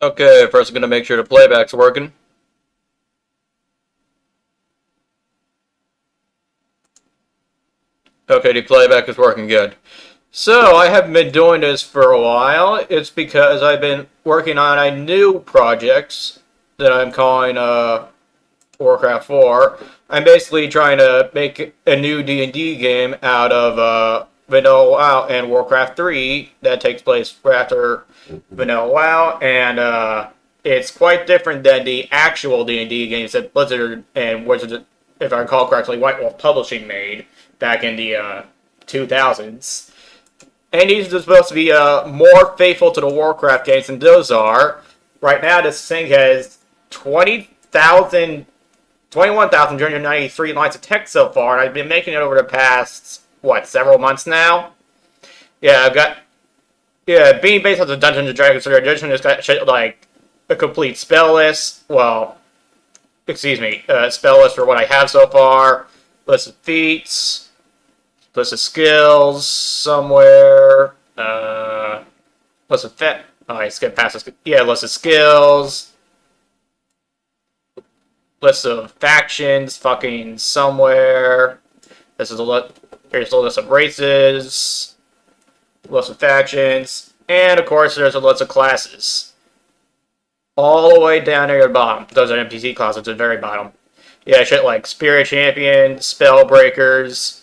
Okay, first I'm going to make sure the playback's working. Okay, the playback is working good. So, I haven't been doing this for a while. It's because I've been working on a new project that I'm calling Warcraft 4. I'm basically trying to make a new D&D game out of Vanilla WoW and Warcraft 3 that takes place after Vanilla WoW, and it's quite different than the actual D&D games that Blizzard and Wizards, if I recall correctly, White Wolf Publishing made back in the 2000s. And these are supposed to be more faithful to the Warcraft games than those are. Right now, this thing has 21,293 lines of text so far, and I've been making it over the past, several months now? Yeah, I've got, being based on the Dungeons and Dragons 3rd edition, it's got shit like a complete spell list, spell list for what I have so far, list of feats, list of skills somewhere, list of I skipped past this, list of skills, list of factions, fucking somewhere. This is here's a list of races, list of factions, and of course there's a list of classes. All the way down near the bottom. Those are NPC classes at the very bottom. Yeah, shit like Spirit Champions, Spellbreakers,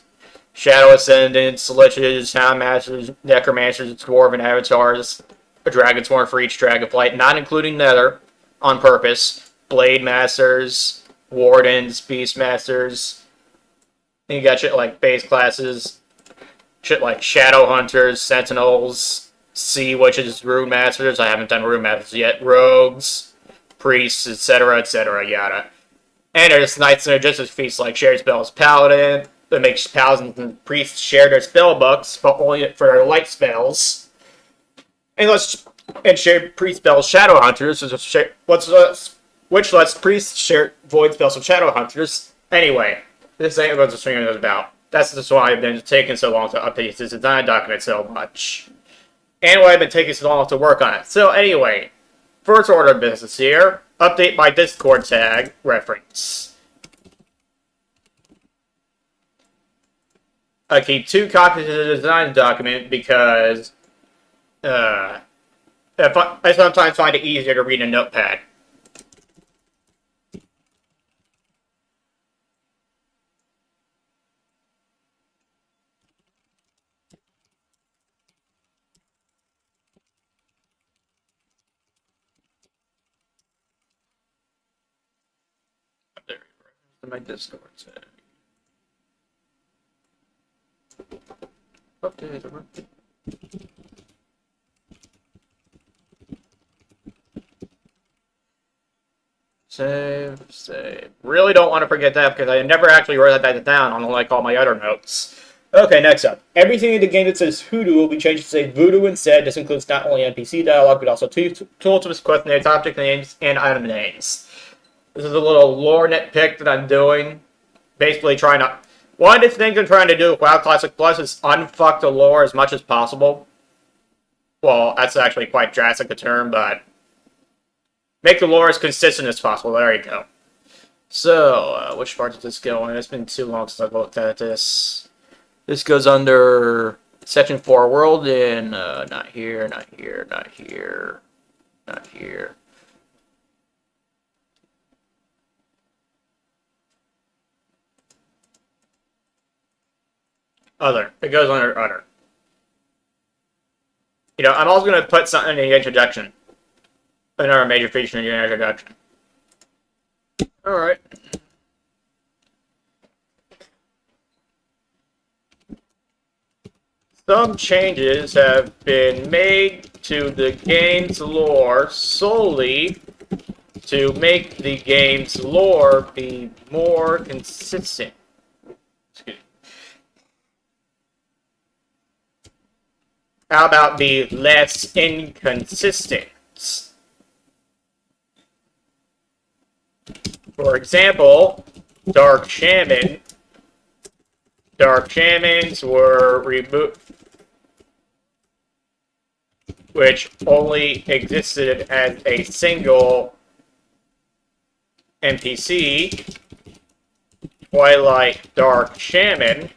Shadow Ascendants, Liches, Houndmasters, Necromancers, Dwarven Avatars, a Dragonsworn for each Dragonflight, not including Nether, on purpose, Blade Masters, Wardens, Beastmasters. And you got shit like base classes, shit like Shadow Hunters, Sentinels, Sea Witches, Rune Masters. I haven't done Rune Masters yet. Rogues, Priests, etc., yada. And there's Knights and Magicians feats like Shared Spells Paladin, that makes Paladins and Priests share their spell books, but only for their light spells. And shared priest spells Shadow Hunters, which lets priests share void spells with Shadow Hunters. Anyway, this ain't what the stream is about. That's just why I've been taking so long to update this design document so much. And why I've been taking so long to work on it. So anyway, first order of business here. Update my Discord tag reference. I keep 2 copies of the design document because I sometimes find it easier to read a notepad. There we go. My Discord tag. Update. Save. Really don't want to forget that because I never actually wrote that down unlike all my other notes. Okay, next up. Everything in the game that says Hoodoo will be changed to say Voodoo instead. This includes not only NPC dialogue, but also tools, quest names, object names, and item names. This is a little lore nitpick that I'm doing. Basically trying to... One of the things I'm trying to do with WoW Classic Plus is unfuck the lore as much as possible. Well, that's actually quite drastic a term, but... Make the lore as consistent as possible. There you go. So, which part does this go in? It's been too long since I've looked at this. This goes under Section 4 World in, not here, not here, not here, not here. Other. It goes under Other. You know, I'm also going to put something in the introduction. Another major feature in the introduction. Alright. Some changes have been made to the game's lore solely to make the game's lore be more consistent. How about be less inconsistent? For example, Dark Shamans were which only existed as a single NPC, Twilight Dark Shaman,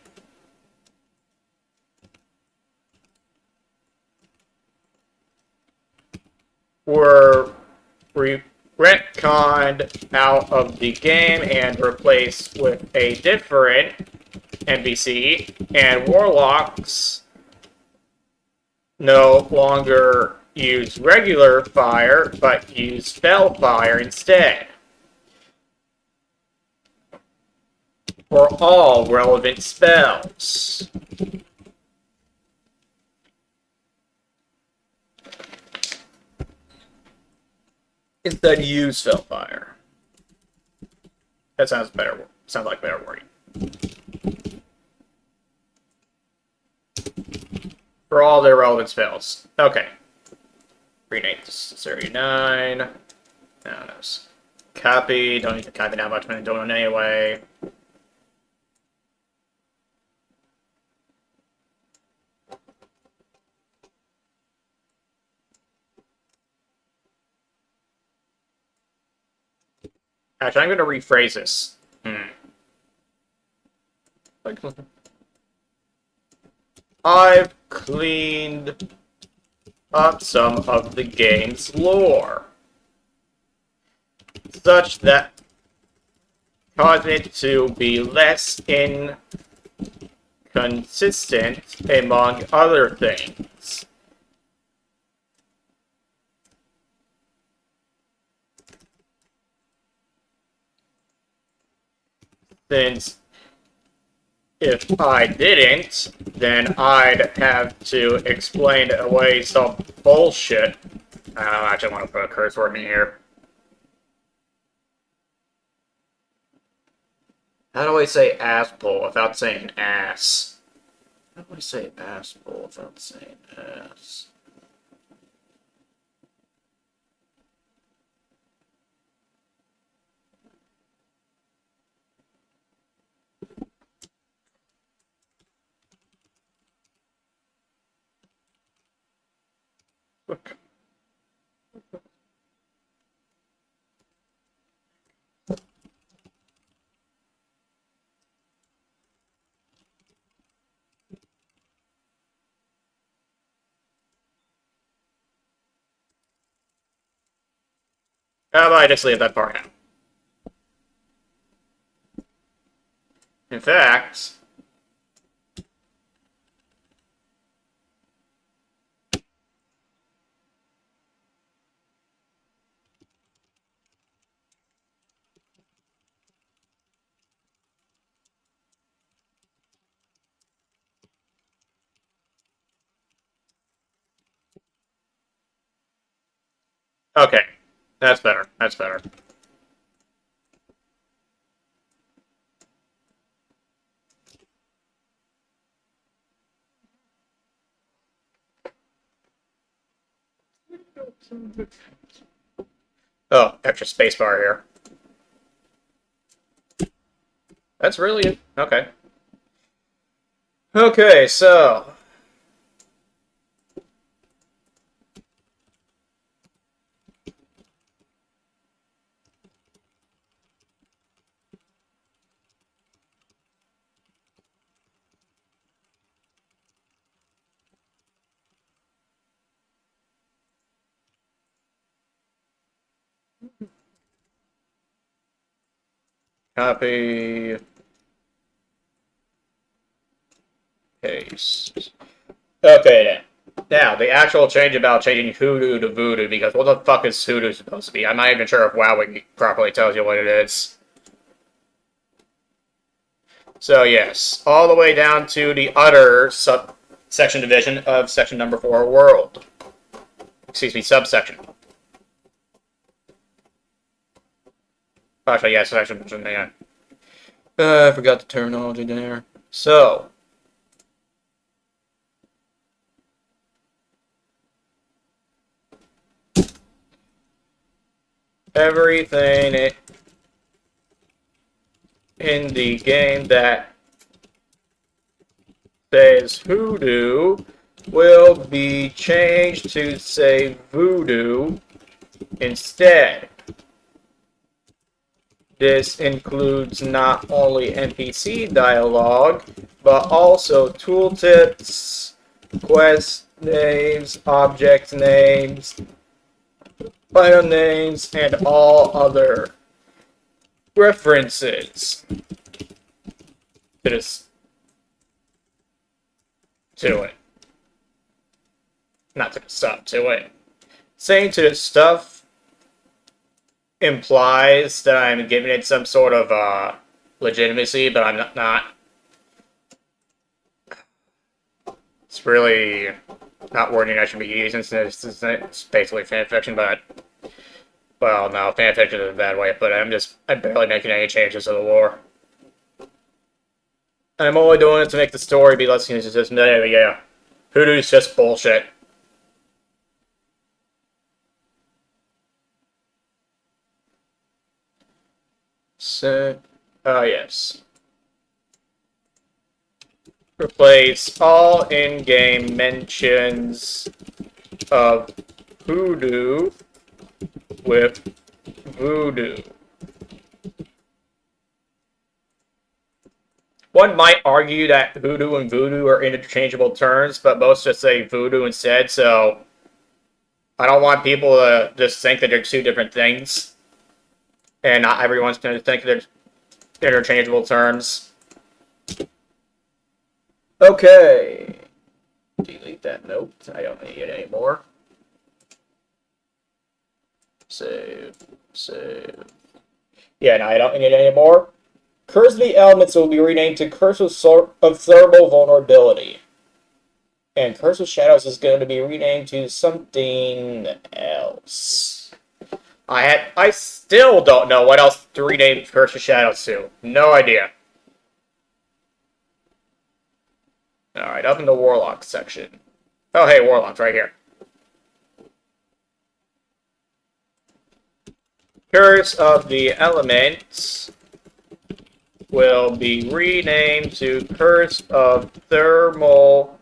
were retconned out of the game and replaced with a different NPC, and Warlocks no longer use regular fire, but use spell fire instead for all relevant spells. Instead, use spell fire. That sounds better. Sounds like better wording. For all their relevant spells. Okay. Rename this to 39. No. Copy. Don't need to copy that much, but I'm doing it anyway. Actually, I'm going to rephrase this. I've cleaned up some of the game's lore, such that cause it to be less inconsistent, among other things. Since if I didn't, then I'd have to explain away some bullshit. I don't actually want to put a curse word in here. How do I say asshole without saying ass? How do I say asshole without saying ass? Look. How about I just leave that part out? In fact, okay, that's better. That's better. Oh, extra spacebar here. That's really it. Okay. Okay, so copy, paste. Okay, then. Now, the actual change about changing hoodoo to voodoo, because what the fuck is hoodoo supposed to be? I'm not even sure if WoW properly tells you what it is. So, yes, all the way down to the other section division of section number 4, world. Excuse me, subsection. Actually, yeah, section, yeah. I forgot the terminology there. So, everything in the game that says hoodoo will be changed to say voodoo instead. This includes not only NPC dialogue, but also tooltips, quest names, object names, item names, and all other references to it. Not to the stuff, to it. Saying to the stuff implies that I'm giving it some sort of legitimacy, but I'm not. It's really not wording I should be using since it's basically fanfiction, but well, no, fanfiction is a bad way, but I'm barely making any changes to the lore. And I'm only doing it to make the story be less consistent. Yeah. Hoodoo's just bullshit. So, yes. Replace all in-game mentions of hoodoo with voodoo. One might argue that hoodoo and voodoo are interchangeable terms, but most just say voodoo instead, so I don't want people to just think that they're two different things. And not everyone's going to think they're interchangeable terms. Okay. Delete that note. I don't need it anymore. Save. Yeah, no, I don't need it anymore. Curse of the Elements will be renamed to Curse of Thermal Vulnerability. And Curse of Shadows is going to be renamed to something else. I still don't know what else to rename Curse of Shadows to. No idea. Alright, up in the Warlock section. Oh, hey, Warlock's right here. Curse of the Elements will be renamed to Curse of Thermal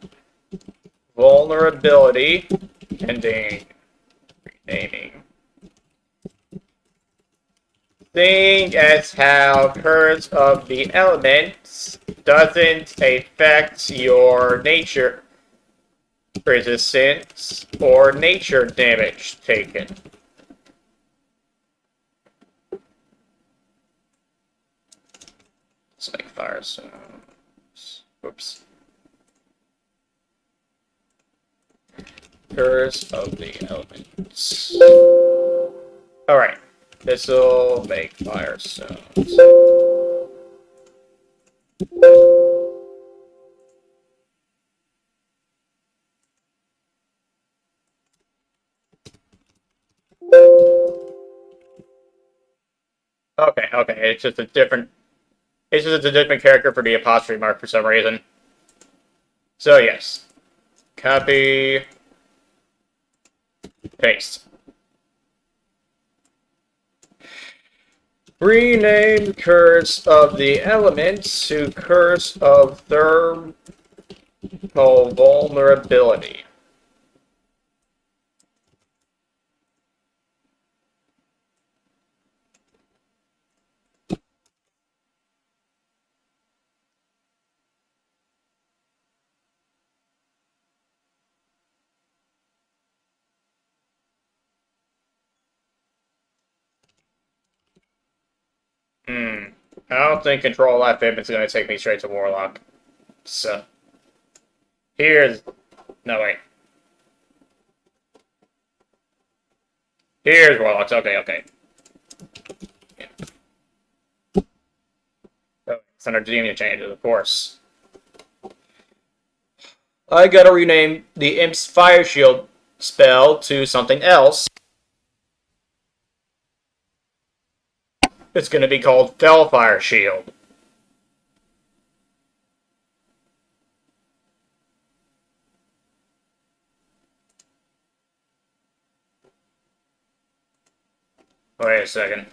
Vulnerability. Ending. Renaming. Seeing as how Curse of the Elements doesn't affect your nature resistance or nature damage taken. Let's make fire sounds. Oops. Curse of the Elements. Alright. This'll make fire sounds. Okay, it's just a different character for the apostrophe mark for some reason. So yes. Copy. Paste. Rename Curse of the Elements to Curse of Thermal Vulnerability. I don't think Control F5 is going to take me straight to Warlock. So, here's... No, wait. Here's Warlocks. Okay. Yeah. Oh, it's under Demon changes, of course. I gotta rename the Imp's Fire Shield spell to something else. It's going to be called Fellfire Shield. Wait a second.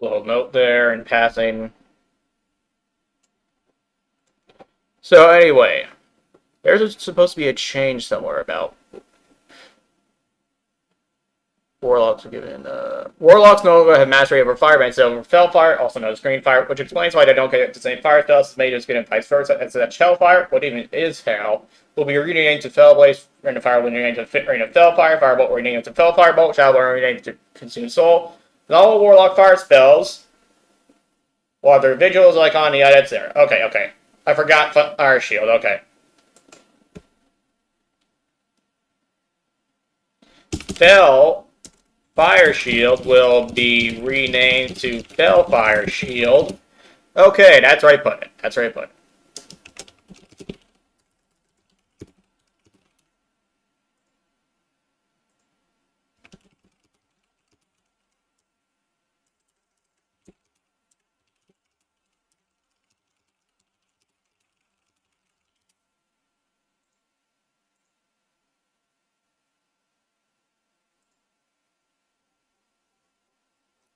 Little note there in passing. So anyway, there's supposed to be a change somewhere about Warlocks are given. Warlocks no longer have mastery over fire bands over Fellfire, also known as Green Fire, which explains why they don't get the same fire spells as mages get in vice versa. As such, Hellfire, what even is Hell, will be renamed to Fellblaze, Rain of Fire will be renamed to Rain of Fellfire, Firebolt will be renamed to Fellfirebolt, Shadow will be renamed to Consume Soul. And all Warlock fire spells, while their vigils like on the edits there. Okay. I forgot Fire Shield, okay. Fell Fire Shield will be renamed to Fellfire Shield. Okay, that's right put it. That's right put it.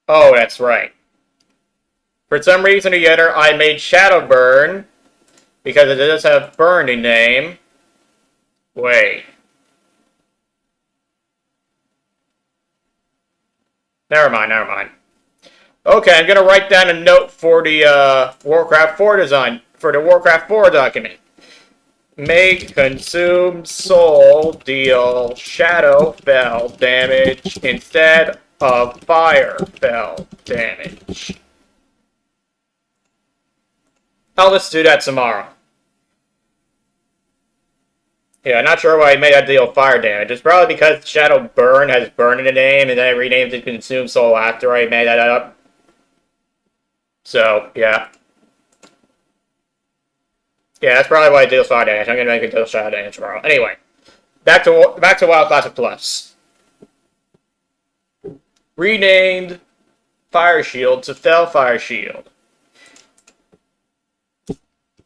Oh, that's right. For some reason or other, I made Shadowburn because it does have burn in name. Wait. Never mind. Okay, I'm gonna write down a note for the Warcraft 4 design, for the Warcraft 4 document. Make Consume Soul deal Shadow Fell damage instead of Fire Fell damage. Let's do that tomorrow. Yeah, not sure why I made that deal fire damage. It's probably because Shadow Burn has burn in the name, and then I renamed it Consume Soul after I made that up. So, yeah. Yeah, that's probably why I deal fire damage. I'm gonna make it deal shadow damage tomorrow. Anyway, back to WoW Classic Plus. Renamed Fire Shield to Fellfire Shield.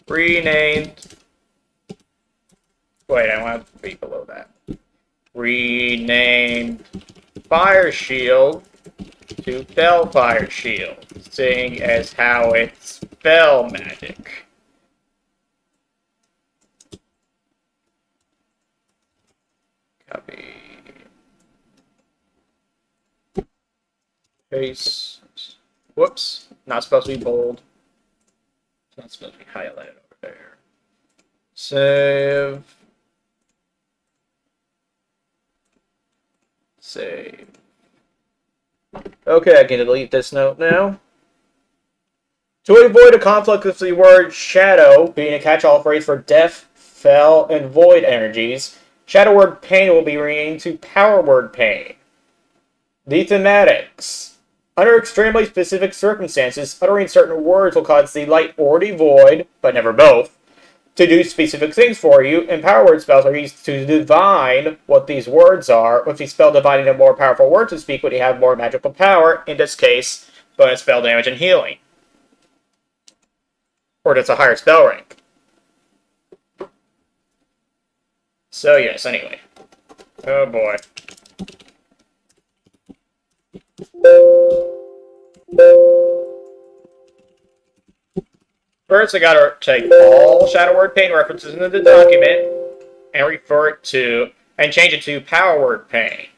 Renamed. Wait, I want to be below that. Renamed Fire Shield to Fellfire Shield, seeing as how it's spell magic. Copy. Paste. Whoops. Not supposed to be bold. It's not supposed to be highlighted over there. Save. Save. Okay, I can delete this note now. To avoid a conflict with the word shadow being a catch-all phrase for death, fell, and void energies, shadow word pain will be renamed to power word pain. The thematics. Under extremely specific circumstances, uttering certain words will cause the light or the void, but never both, to do specific things for you, and power word spells are used to divine what these words are, with the spell divining a more powerful word to speak when you have more magical power, in this case, bonus spell damage and healing. Or just a higher spell rank. So yes, anyway. Oh boy. First, I gotta take all Shadow Word Pain references into the document and refer it to, and change it to Power Word Pain.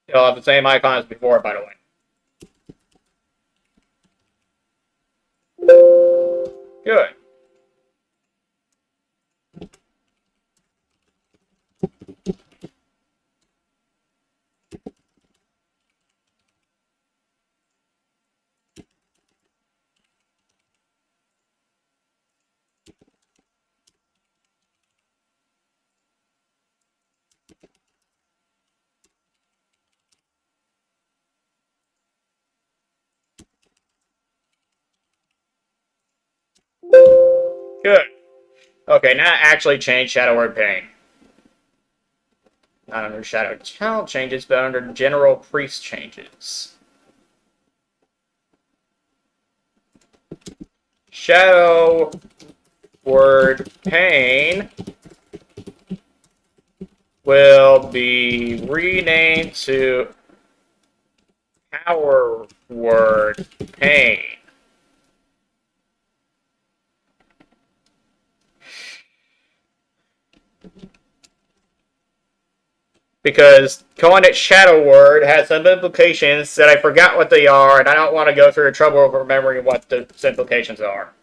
It'll have the same icon as before, by the way. Good. Good. Okay, now actually change Shadow Word Pain. Not under Shadow Child changes, but under General Priest changes. shadow word pane will be renamed to power word pane. Because calling it shadow word has some implications that I forgot what they are, and I don't want to go through the trouble of remembering what the implications are.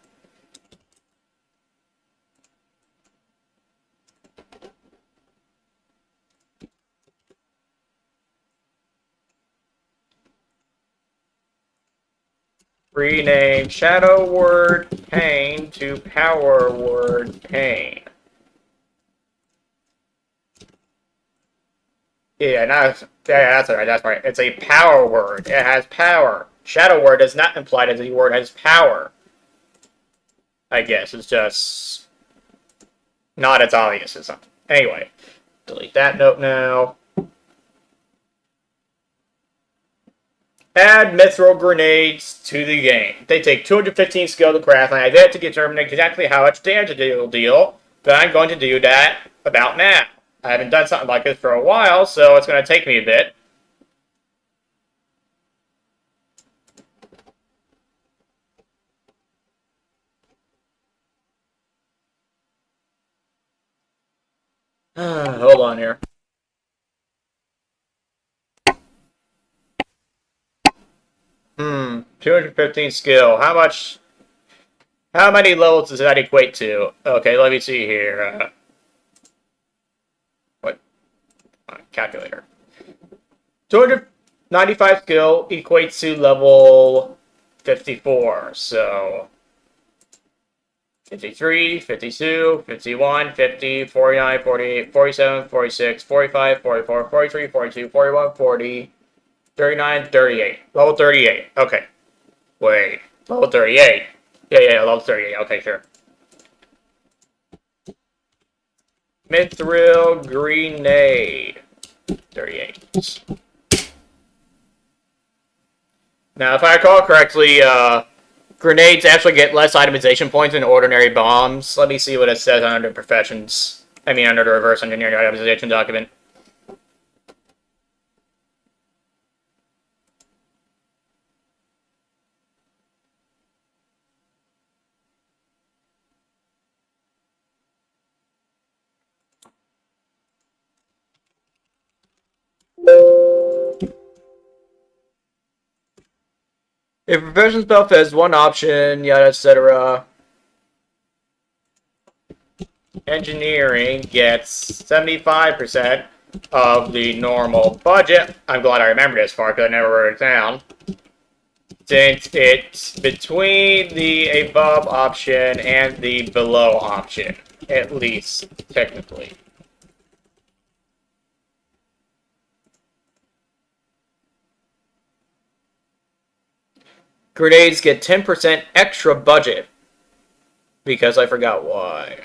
Rename shadow word pane to power word pane. Yeah, that's right. That's right. It's a power word. It has power. Shadow word does not imply that the word has power. I guess it's just not as obvious as something. Anyway, delete that note now. Add mithril grenades to the game. They take 215 skill to craft, and I have to determine exactly how much damage they will deal, but I'm going to do that about now. I haven't done something like this for a while, so it's going to take me a bit. Hold on here. 215 skill. How many levels does that equate to? Okay, let me see here. What? Calculator. 295 skill equates to level 54. So 53, 52, 51, 50, 49, 48, 47, 46, 45, 44, 43, 42, 41, 40, 39, 38. Level 38. Okay. Wait. Level 38. Yeah, level 38. Okay, sure. Mithril grenade. 38. Now, if I recall correctly, grenades actually get less itemization points than ordinary bombs. Let me see what it says under professions. I mean, under the reverse engineering itemization document. If profession spell has one option, yada, etc. Engineering gets 75% of the normal budget. I'm glad I remembered this far because I never wrote it down. Since it's between the above option and the below option, at least technically. Grenades get 10% extra budget because I forgot why.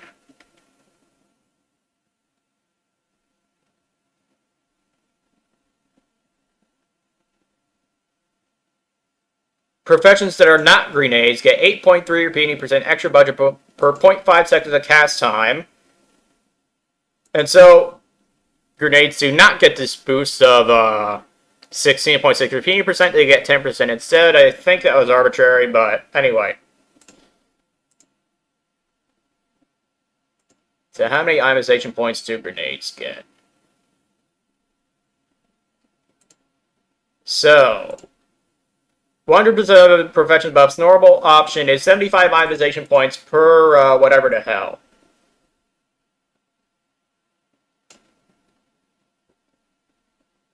Professions that are not grenades get 8.3 repeating percent extra budget per 0.5 seconds of cast time. And so, grenades do not get this boost of 16.6 repeating percent. They get 10% instead. I think that was arbitrary, but anyway. So how many ionization points do grenades get? So, 100% of the profession buff's normal option is 75 ionization points per whatever the hell.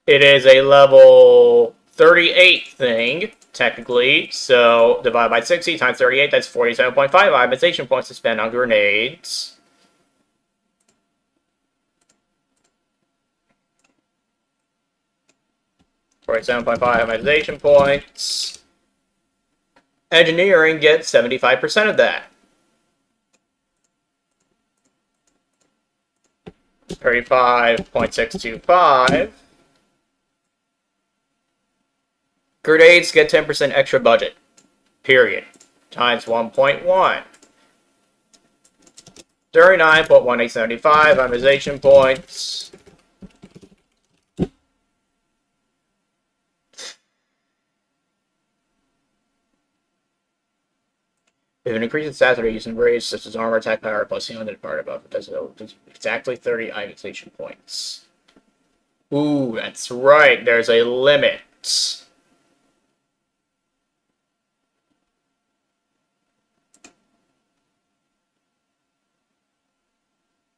It is a level 38 thing, technically, so divided by 60 times 38, that's 47.5 ionization points to spend on grenades. $47.5 ionization points. Engineering gets 75% of that. 35.625. Grenades get 10% extra budget. Period. times 1.1. 39.1875 itemization points. If an increase in stats that are used in raids, such as armor, attack power, plus the undead part above, it does exactly 30 itemization points. Ooh, that's right. There's a limit.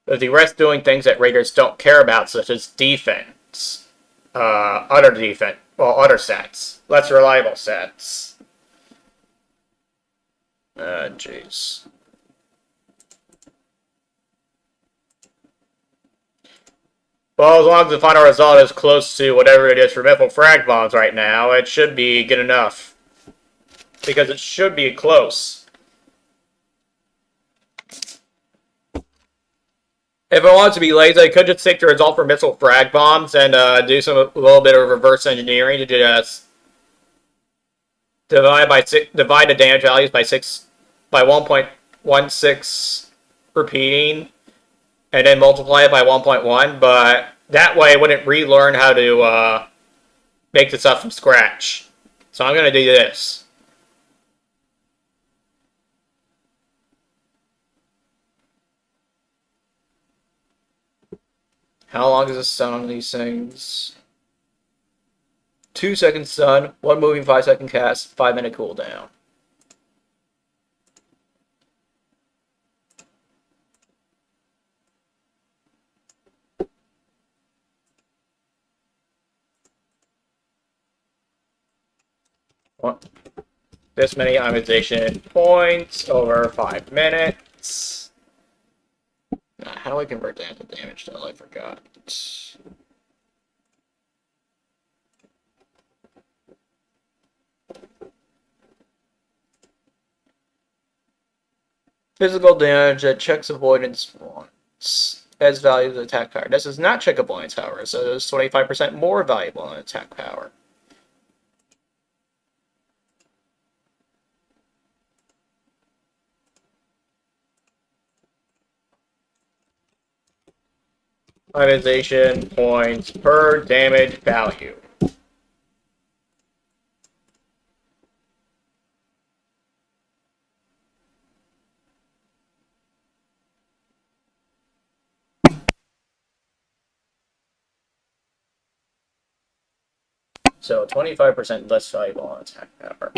With the rest doing things that raiders don't care about, such as defense, other defense, well, other stats, less reliable stats. Jeez. Well, as long as the final result is close to whatever it is for missile frag bombs right now, it should be good enough. Because it should be close. If I wanted to be lazy, I could just take the result for missile frag bombs and do a little bit of reverse engineering to just divide the damage values by 1.16 repeating, and then multiply it by 1.1. But that way, I wouldn't relearn how to make this up from scratch. So I'm gonna do this. How long is the stun on these things? 2 second stun, 1 moving 5-second cast, 5-minute cooldown. This many itemization points over 5 minutes. How do I convert that to damage though? I forgot. Physical damage that checks avoidance once. As value of the attack power. This does not check avoidance, however, so it's 25% more valuable than attack power. Itemization points per damage value. So 25% less valuable on attack power.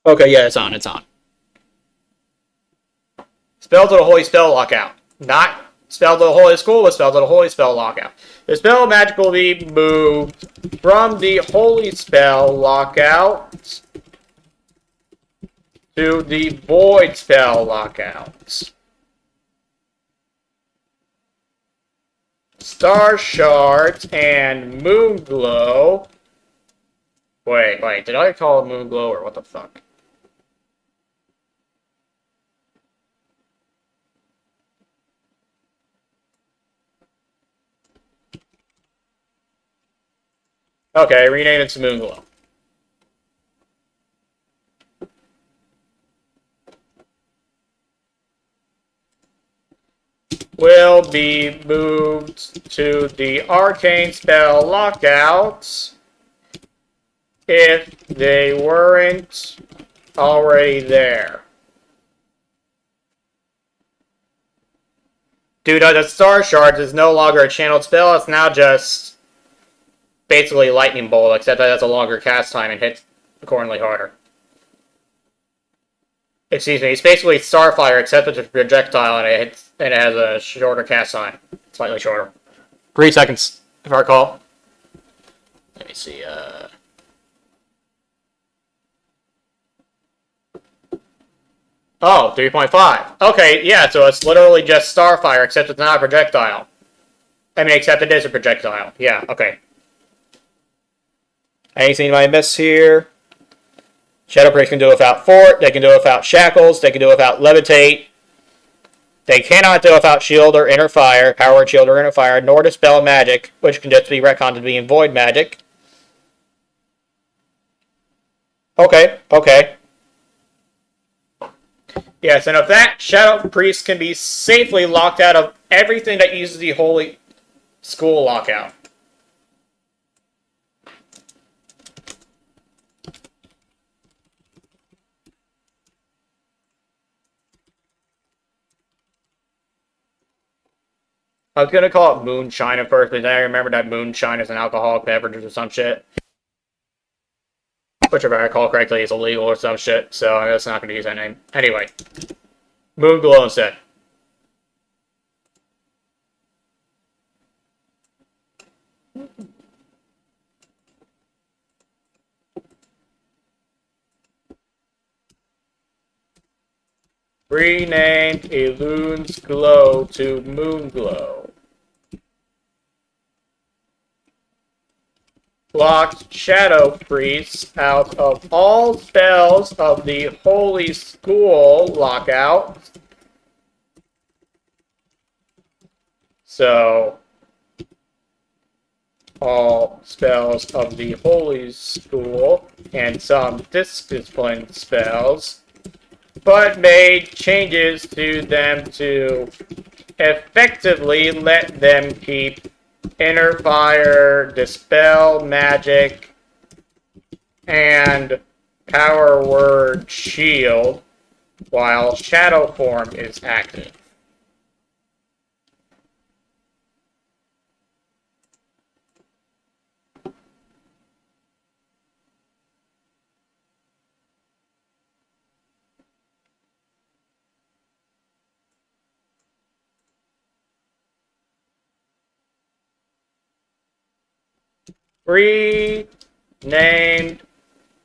Okay, yeah, it's on. It's on. Spells of the Holy Spell Lockout. Not spells of the Holy School, but spells of the Holy Spell Lockout. The spell of magic will be moved from the Holy Spell Lockout to the Void Spell Lockout. Star Shards and Moon Glow. Wait, did I call it Moon Glow or what the fuck? Okay, rename it to Moon Glow. Will be moved to the Arcane Spell Lockouts if they weren't already there. Due to the Star Shards is no longer a channeled spell, it's now just basically Lightning Bolt, except that it's a longer cast time and hits accordingly harder. Excuse me, it's basically Starfire, except it's a projectile and it has a shorter cast time. Slightly shorter. 3 seconds, if I recall. Let me see, Oh, 3.5. Okay, yeah, so it's literally just Starfire, except it's not a projectile. I mean, except it is a projectile. Yeah, okay. Anything I miss here? Shadow Priest can do it without Fort. They can do it without Shackles. They can do it without Levitate. They cannot do it without Shield or Inner Fire, Power Word Shield or Inner Fire, nor Dispel Magic, which can just be retconned to being Void Magic. Okay. Yes, and of that, Shadow Priest can be safely locked out of everything that uses the Holy School Lockout. I was gonna call it moonshine at first, but then I remember that moonshine is an alcoholic beverage or some shit. Which, if I recall correctly, is illegal or some shit, so I'm just not gonna use that name. Anyway, Moon Glow instead. Renamed Elune's Glow to Moon Glow. Locked Shadow Priests out of all spells of the Holy School Lockout. So, all spells of the Holy School and some discipline spells, but made changes to them to effectively let them keep Inner Fire, Dispel Magic, and Power Word Shield while Shadow Form is active. Renamed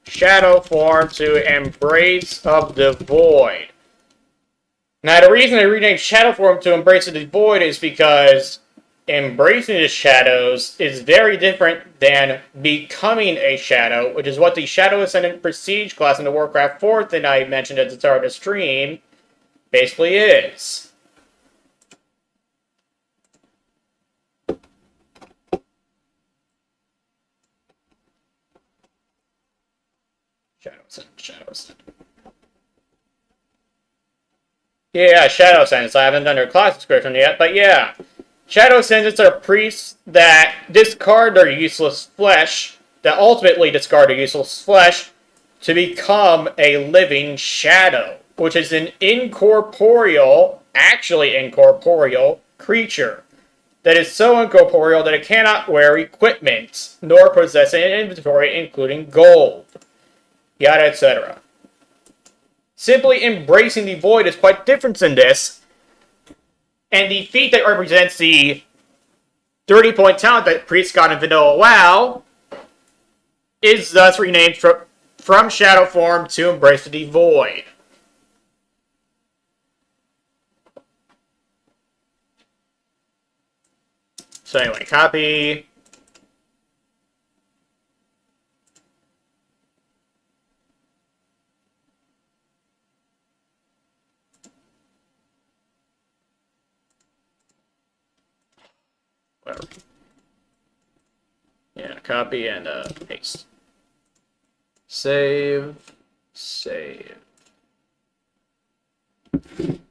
Shadow Form to Embrace of the Void. Now, the reason I renamed Shadow Form to Embrace of the Void is because embracing the shadows is very different than becoming a shadow, which is what the Shadow Ascendant Prestige class in the Warcraft 4th that I mentioned at the start of the stream basically is. Shadow Ascendant. Yeah, Shadow Ascendants. I haven't done their class description yet, but yeah. Shadow Ascendants are priests that discard their useless flesh, that ultimately discard their useless flesh, to become a living shadow, which is an actually incorporeal creature that is so incorporeal that it cannot wear equipment, nor possess an inventory including gold, yada, etc. Simply embracing the void is quite different than this. And the feat that represents the 30-point talent that Priest got in vanilla WoW is thus renamed from Shadow Form to Embrace the Void. So anyway, copy. Whatever. Yeah, copy and paste. Save. Save.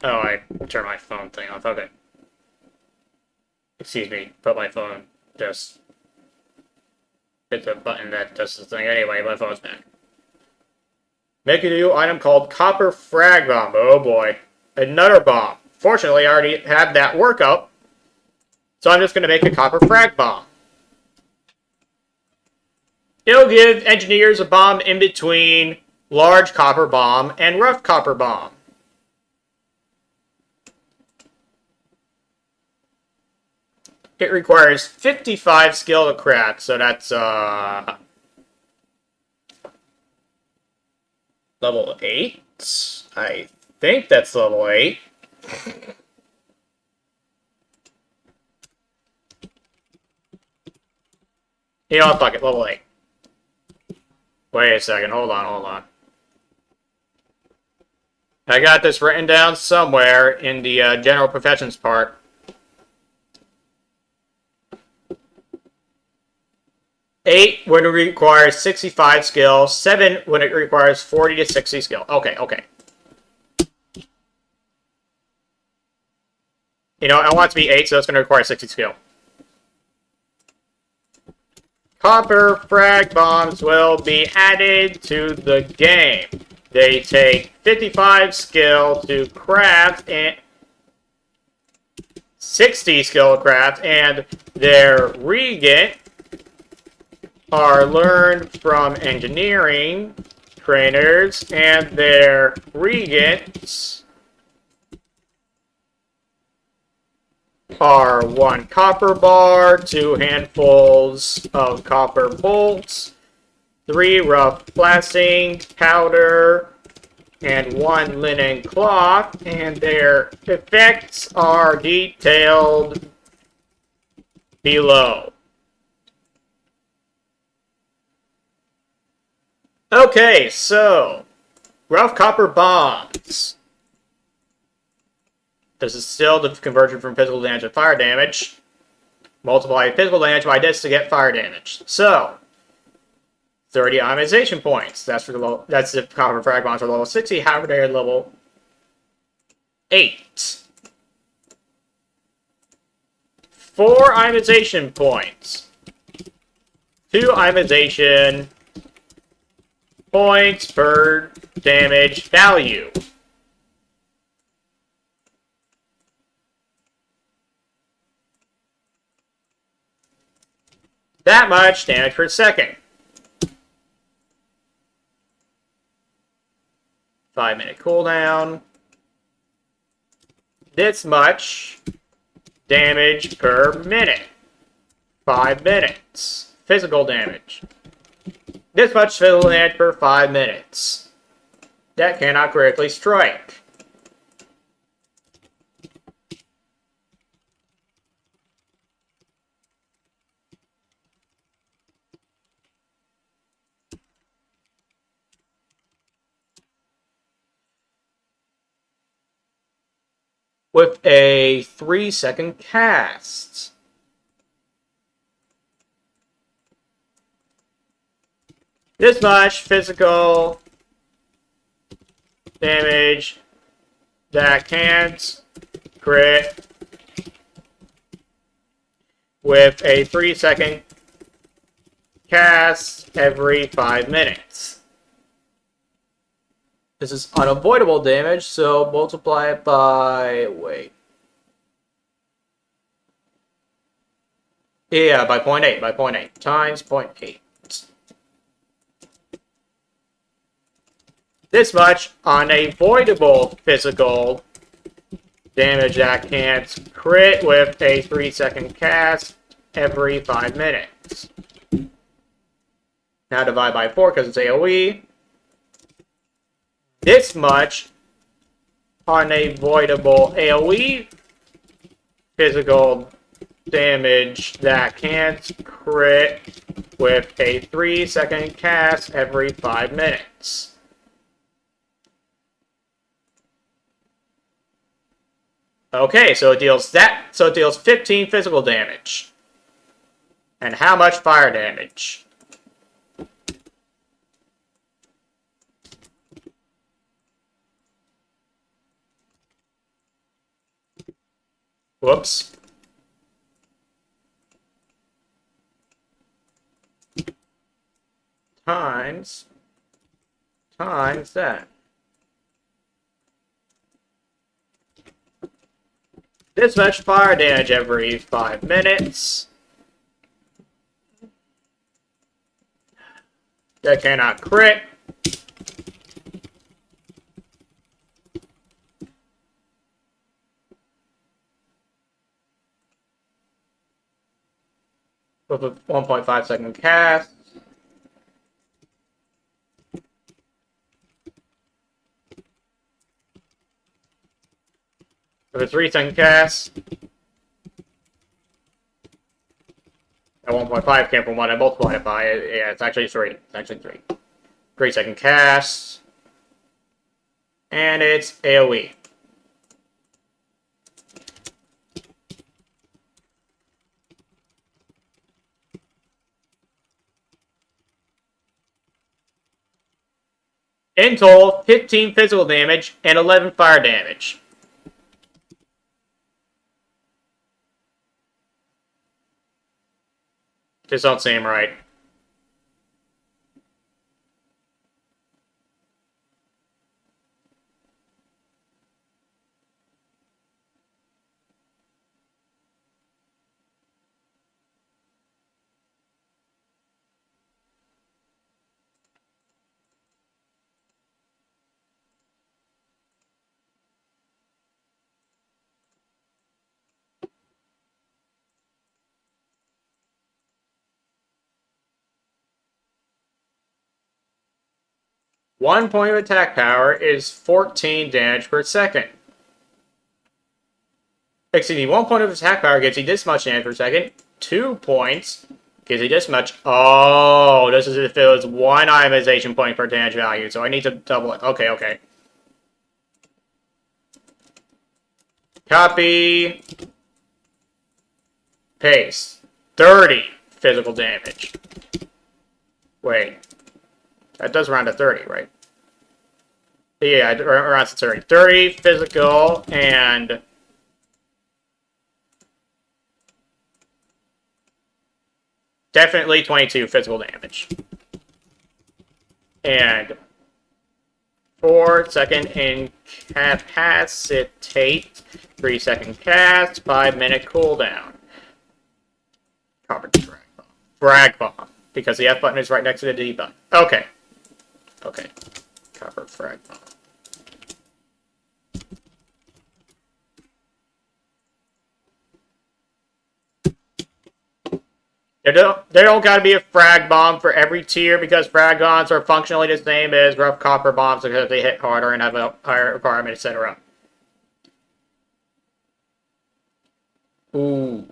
Oh, I turned my phone thing off. Okay. Excuse me, put my phone just hit the button that does the thing. Anyway, my phone's back. Make a new item called Copper Frag Bomb. Oh boy. Another bomb. Fortunately, I already had that workup. So I'm just going to make a Copper Frag Bomb. It'll give engineers a bomb in between Large Copper Bomb and Rough Copper Bomb. It requires 55 skill to craft, so that's level 8. I think that's level 8. You know, fuck it, level 8. Wait a second, hold on. I got this written down somewhere in the general professions part. 8 when it requires 65 skill, 7 when it requires 40 to 60 skill. Okay. You know, I want it to be 8, so it's going to require 60 skill. Copper frag bombs will be added to the game. They take 55 skill to craft and 60 skill to craft, and their regent are learned from engineering trainers, and their regents are 1 copper bar, 2 handfuls of copper bolts, 3 rough blasting powder, and 1 linen cloth, and their effects are detailed below. Okay, so rough copper bombs. This is still the conversion from physical damage to fire damage. Multiply physical damage by this to get fire damage. So 30 ionization points. That's if copper frag bombs are level 60. However, they are level 8. 4 ionization points. 2 ionization points per damage value. That much damage per second. 5-minute cooldown. This much damage per minute. 5 minutes. Physical damage. This much physical damage per 5 minutes. That cannot critically strike. With a 3-second cast. This much physical damage that can't crit with a 3-second cast every 5 minutes. This is unavoidable damage, so multiply it by, wait. Yeah, by 0.8, times 0.8. this much unavoidable physical damage that can't crit with a 3-second cast every 5 minutes. Now divide by 4 because it's AoE. This much unavoidable AoE physical damage that can't crit with a 3-second cast every 5 minutes. Okay, so it deals 15 physical damage. And how much fire damage? Whoops. Times that. This much fire damage every 5 minutes. That cannot crit. With a 1.5 second cast. With a 3-second cast. At 1.5 came from what I multiplied it by. Yeah, it's actually 3. It's actually 3. 3-second cast. And it's AoE. In total, 15 physical damage and 11 fire damage. Just don't seem right. One point of attack power is 14 damage per second. Excuse me, 1 point of attack power gives you this much damage per second. 2 points gives you this much. Oh, this is if it was 1 itemization point per damage value, so I need to double it. Okay, okay. Copy. Paste. 30 physical damage. Wait. That does round to 30, right? Yeah, it rounds to 30. 30 physical and... definitely 22 physical damage. And 4-second incapacitate, 3-second cast, 5-minute cooldown. Covered frag bomb. Frag bomb. Because the F button is right next to the D button. Okay. Okay. Copper frag bomb. They don't gotta be a frag bomb for every tier because frag bombs are functionally the same as rough copper bombs because they hit harder and have a higher requirement, etc. Ooh.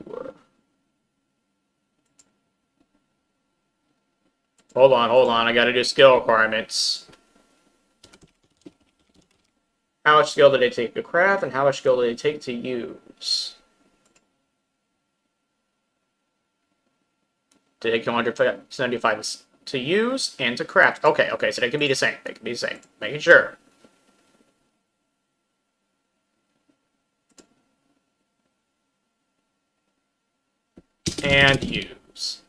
Hold on. I gotta do skill requirements. How much skill did they take to craft and how much skill did they take to use? Did they take 175 to use and to craft? Okay, so they can be the same. They can be the same. Making sure. And use.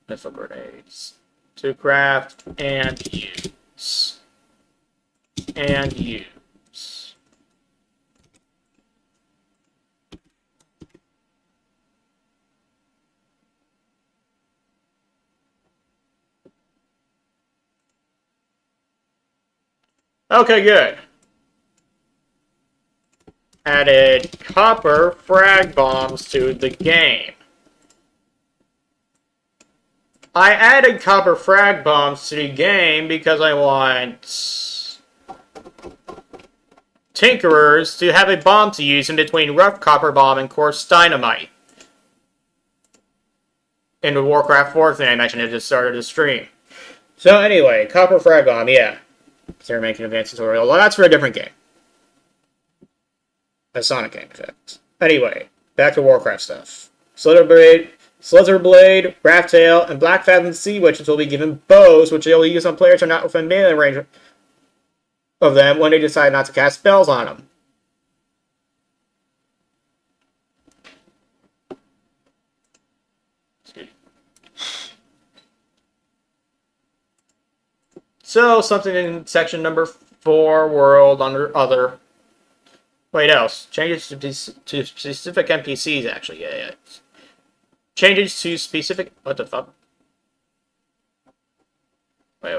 Missile grenades. To craft and use. And use. Okay, good. Added copper frag bombs to the game. I added copper frag bombs to the game because I want tinkerers to have a bomb to use in between rough copper bomb and coarse dynamite. In the Warcraft 4 thing I mentioned at the start of the stream. So anyway, copper frag bomb, yeah. They're making advanced tutorial. Well, that's for a different game. A Sonic game, in fact. Anyway, back to Warcraft stuff. Slitherblade, Rafftail, and Black Fathom Sea Witches will be given bows, which they'll use on players who are not within melee range of them when they decide not to cast spells on them. So, something in section number 4, World, under Other. Wait, else. Changes to specific NPCs, actually. Yeah. Changes to specific... What the fuck? Wait.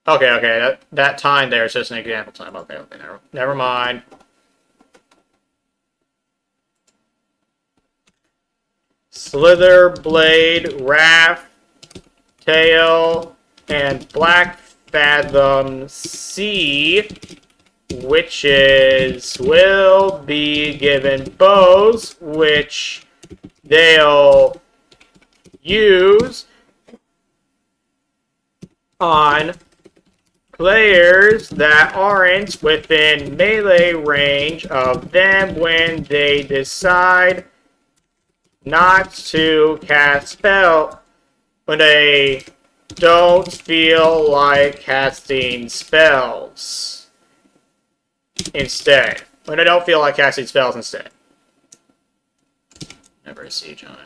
Okay. That time there is just an example time. Okay, never mind. Slitherblade, Rafftail, and Black Fathom Sea Witches will be given bows, which they'll use on players that aren't within melee range of them when they decide not to cast spell, when they don't feel like casting spells instead. When they don't feel like casting spells instead. Never a siege on it.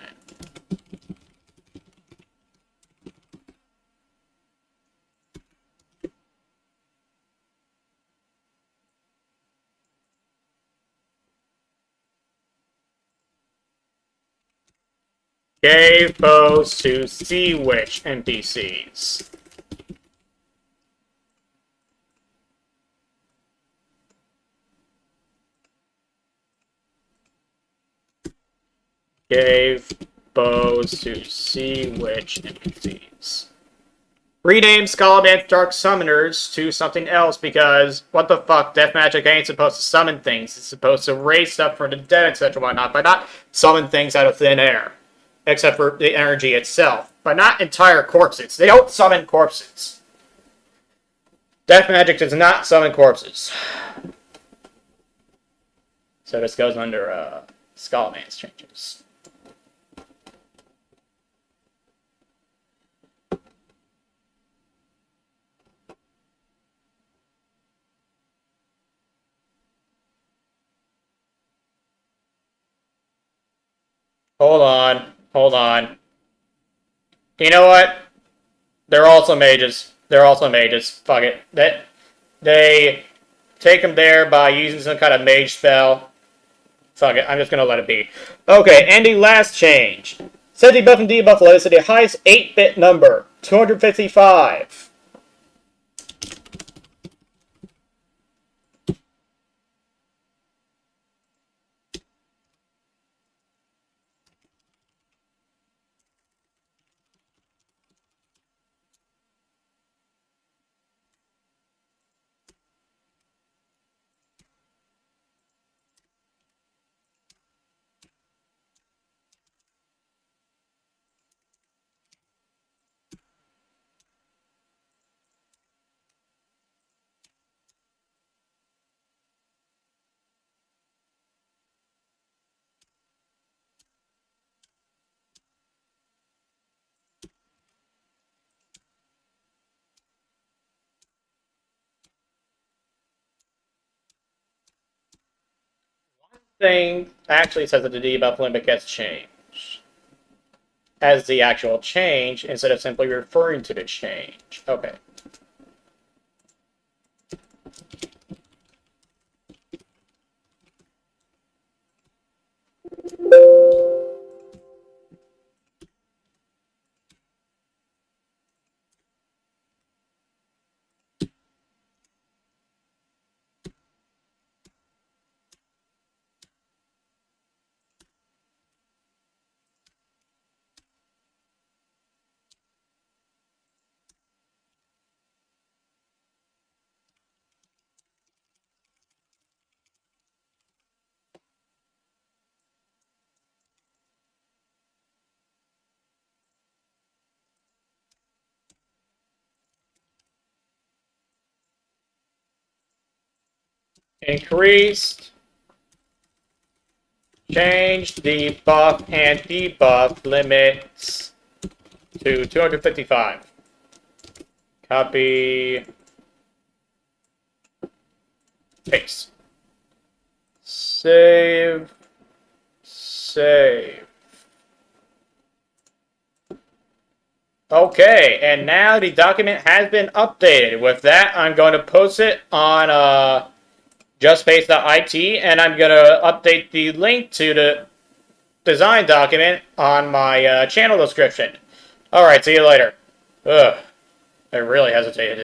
Gave bows to Sea Witch NPCs. Gave bows to Sea Witch NPCs. Rename Scalaman's Dark Summoners to something else because, what the fuck, death magic ain't supposed to summon things. It's supposed to raise stuff from the dead, etc. whatnot, but not summon things out of thin air. Except for the energy itself. But not entire corpses. They don't summon corpses. Death magic does not summon corpses. So this goes under Scalaman's changes. Hold on. You know what? They're also mages. Fuck it. They take them there by using some kind of mage spell. Fuck it. I'm just gonna let it be. Okay, and the last change. Set debuff and debuff limits to the highest 8-bit number. 255. Thing actually says that the debuff limit gets changed as the actual change instead of simply referring to the change. Okay. increased, change the buff and debuff limits to 255. Copy, paste. Save, save. Okay, and now the document has been updated. With that, I'm going to post it on justspace.it, and I'm going to update the link to the design document on my channel description. Alright, see you later. Ugh, I really hesitated.